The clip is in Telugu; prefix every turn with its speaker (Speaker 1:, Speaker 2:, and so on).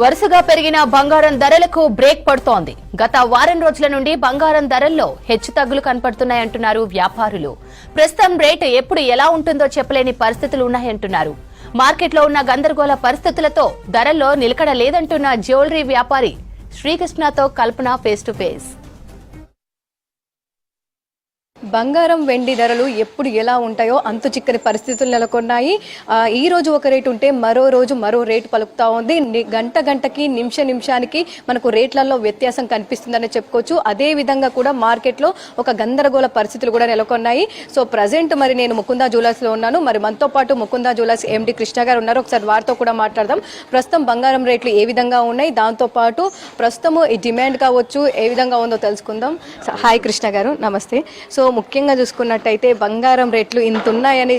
Speaker 1: వరుసగా పెరిగిన బంగారం ధరలకు బ్రేక్ పడుతోంది. గత వారం రోజుల నుండి బంగారం ధరల్లో హెచ్చుతగ్గులు కనపడుతున్నాయంటున్నారు వ్యాపారులు. ప్రస్తుతం రేటు ఎప్పుడు ఎలా ఉంటుందో చెప్పలేని పరిస్థితులు ఉన్నాయంటున్నారు. మార్కెట్లో ఉన్న గందరగోళ పరిస్థితులతో ధరల్లో నిలకడ లేదంటున్న జ్యువెలరీ వ్యాపారి శ్రీకృష్ణతో కల్పన ఫేస్ టు ఫేస్.
Speaker 2: బంగారం వెండి ధరలు ఎప్పుడు ఎలా ఉంటాయో అంతు చిక్కని పరిస్థితులు నెలకొన్నాయి. ఈ రోజు ఒక రేటు ఉంటే మరో రోజు మరో రేటు పలుకుతా ఉంది. గంటకి నిమిషానికి మనకు రేట్లలో వ్యత్యాసం కనిపిస్తుందని చెప్పుకోవచ్చు. అదే విధంగా కూడా మార్కెట్లో ఒక గందరగోళ పరిస్థితులు కూడా నెలకొన్నాయి. సో ప్రజెంట్ మరి నేను ముకుందా జ్యువెలర్స్ లో ఉన్నాను. మరి మనతో పాటు ముకుందా జ్యువెలర్స్ ఎండి కృష్ణ గారు ఉన్నారు. ఒకసారి వారితో కూడా మాట్లాడదాం. ప్రస్తుతం బంగారం రేట్లు ఏ విధంగా ఉన్నాయి, దాంతో పాటు ప్రస్తుతం ఈ డిమాండ్ కావచ్చు ఏ విధంగా ఉందో తెలుసుకుందాం. హాయ్ కృష్ణ గారు, నమస్తే. సో ముఖ్యంగా చూసుకున్నట్టయితే బంగారం రేట్లు ఇంత ఉన్నాయని